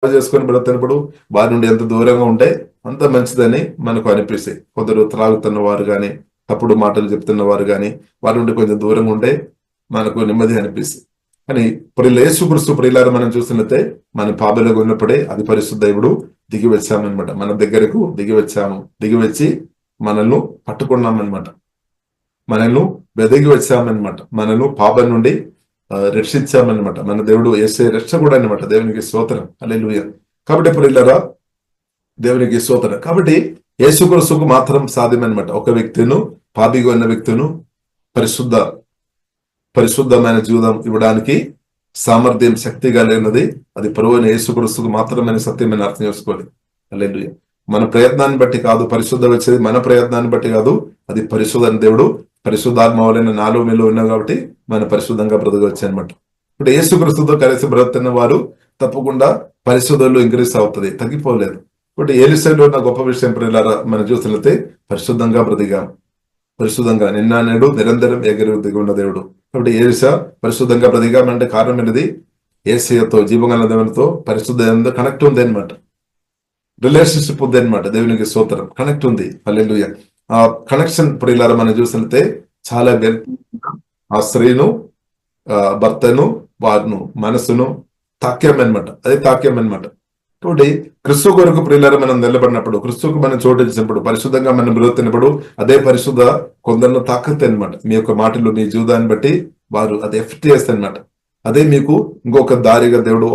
చేసుకొని బ్రతినప్పుడు వారి నుండి ఎంత దూరంగా ఉంటే అంత మంచిదని మనకు అనిపిస్తాయి. కొందరు త్రాగుతున్న వారు కానీ, తప్పుడు మాటలు చెప్తున్న వారు కానీ, వారి నుండి కొంచెం దూరంగా ఉంటే మనకు నెమ్మది అనిపిస్తుంది. కానీ ఇప్పుడు యేసుక్రీస్తు ప్రియులారా మనం చూసినట్లయితే మన పాపలో ఉన్నప్పుడే అది పరిశుద్ధ దేవుడు దిగి వచ్చామన్నమాట. మన దగ్గరకు దిగి వచ్చి మనల్ని పట్టుకున్నామన్నమాట. మనల్ని వెదగి వచ్చామన్నమాట. మనల్ని పాపం నుండి రక్షించామన్నమాట. మన దేవుడు యేసే రక్షకుడు అన్నమాట. దేవునికి స్తోత్రం, హల్లెలూయా. కాబట్టి ప్రియులారా, దేవునికి స్తోత్రం. కాబట్టి యేసుక్రీస్తుకు మాత్రం సాధ్యమన్నమాట. ఒక వ్యక్తిను, పాపిగా ఉన్న వ్యక్తిను పరిశుద్ధమైన జీవితం ఇవ్వడానికి సామర్థ్యం, శక్తి కలిగినది అది ప్రభువైన యేసుక్రీస్తుకు మాత్రమే సత్యమైన అర్థం చేసుకోవాలి. హల్లెలూయా. మన ప్రయత్నాన్ని బట్టి కాదు పరిశుద్ధం వచ్చేది, మన ప్రయత్నాన్ని బట్టి కాదు, అది పరిశుద్ధ దేవుడు పరిశుద్ధాత్మ వలన నాలో మీలో ఉన్నాం కాబట్టి మన పరిశుద్ధంగా బ్రతకవచ్చు అనమాట. ఇప్పుడు యేసుక్రీస్తుతో కలిసి బ్రతున్న వారు తప్పకుండా పరిశుద్ధంలో ఇంక్రీస్ అవుతుంది, తగ్గిపోలేదు. ఇప్పుడు ఏలిసైలో ఉన్న గొప్ప విషయం ప్రియులారా మనం చూసినట్లయితే పరిశుద్ధంగా బ్రతికాం. పరిశుద్ధంగా నిన్న నేడు నిరంతరం ఎగిరి ఉన్న దేవుడు. కాబట్టి ఏలిసా పరిశుద్ధంగా బ్రతికామంటే కారణం ఏంటిది? యేసయ్యతో, జీవగల దేవునితో పరిశుద్ధ కనెక్ట్ ఉంది అనమాట. రిలేషన్షిప్ ఉంది అనమాట. దేవునికి స్తోత్రం, కనెక్ట్ ఉంది. హల్లెలూయా. ఆ కనెక్షన్ ప్రియులారా మనం చూసినట్లయితే చాలా ఆ స్త్రీను, భర్తను, వారిను, మనసును తాక్యం అనమాట. అదే తాక్యం అనమాట. కాబట్టి క్రిస్తు కొరకు ప్రియులారా మనం నిలబడినప్పుడు, క్రిస్తుకు మనం చోటు ఇచ్చినప్పుడు, పరిశుద్ధంగా మనం బ్రతుకుతున్నప్పుడు అదే పరిశుద్ధ కొందరిని తాకత్తు అనమాట. మీ యొక్క మాటలు, మీ జీవితాన్ని బట్టి వారు అది ఎఫెక్ట్ చేస్తాయి అనమాట. అదే మీకు ఇంకొక దారిగా దేవుడు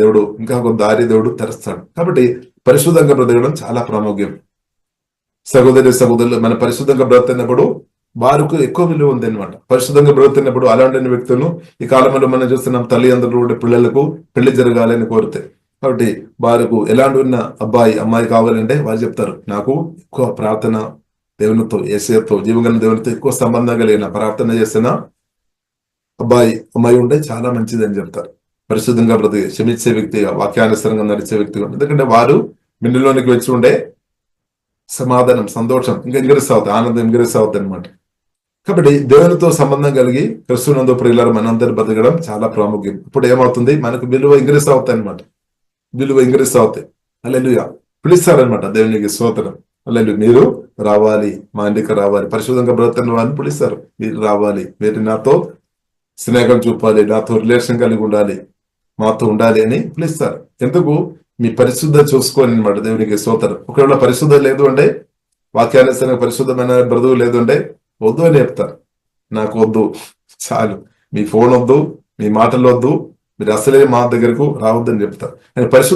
దేవుడు ఇంకా ఒక దారి దేవుడు తెరుస్తాడు. కాబట్టి పరిశుద్ధంగా బ్రతకడం చాలా ప్రాముఖ్యం. సహోదరులు, మన పరిశుద్ధంగా బ్రతుకుతున్నప్పుడు వారికి ఎక్కువ విలువ ఉంది అనమాట. పరిశుద్ధంగా బ్రతుకుతున్నప్పుడు అలాంటి వ్యక్తులను ఈ కాలంలో మనం చూస్తున్నాం. తల్లిదండ్రులు కూడా పిల్లలకు పెళ్లి జరగాలని కోరుతాయి. కాబట్టి వారికి ఎలాంటి ఉన్న అమ్మాయి కావాలంటే వారు చెప్తారు, నాకు ఎక్కువ ప్రార్థన దేవునితో, యేసయ్యతో, జీవగల దేవునితో ఎక్కువ సంబంధం కలిగిన ప్రార్థన చేసిన అమ్మాయి ఉంటే చాలా మంచిది అని చెప్తారు. పరిశుద్ధంగా బ్రతికి క్షమించే వ్యక్తిగా, వాక్యానుసరంగా నడిచే వ్యక్తిగా. ఎందుకంటే వారు మిన్నులోనికి వచ్చి ఉండే సమాధానం, సంతోషం ఇంకా ఇంగ్రెస్ అవుతుంది, ఆనందం ఇంగ్రెస్ అవుతుంది అనమాట. కాబట్టి దేవునితో సంబంధం కలిగి క్రిస్తునందు ప్రియులారా మనందరి బతకడం చాలా ప్రాముఖ్యం. ఇప్పుడు ఏమవుతుంది? మనకు విలువ ఇంగ్రెస్ అవుతాయి అనమాట. విలువ ఇంగ్రెస్ అవుతాయి. హల్లెలూయా. పిలుస్తారనమాట. దేవునికి స్తోత్రం, హల్లెలూయా. మీరు రావాలి, మా ఇంటికి రావాలి. పరిశుద్ధంగా బ్రతుకుతున్న వారిని పిలుస్తారు. మీరు రావాలి, మీరు నాతో స్నేహం చూపాలి, నాతో రిలేషన్ కలిగి ఉండాలి, మాతో ఉండాలి అని పిలుస్తారు. ఎందుకు? మీ పరిశుద్ధ చూసుకోని అనమాట. దేవునికి స్తోత్రం. ఒకవేళ పరిశుద్ధం లేదు అంటే, వాక్యానుసారంగా పరిశుద్ధమైన బ్రతుకు లేదు అంటే వద్దు అని చెప్తారు. నాకు వద్దు, చాలు, మీ ఫోన్ వద్దు, మీ మాటలు వద్దు, మీరు అసలే మా దగ్గరకు రావద్దని చెప్తారు. పరిశుద్ధ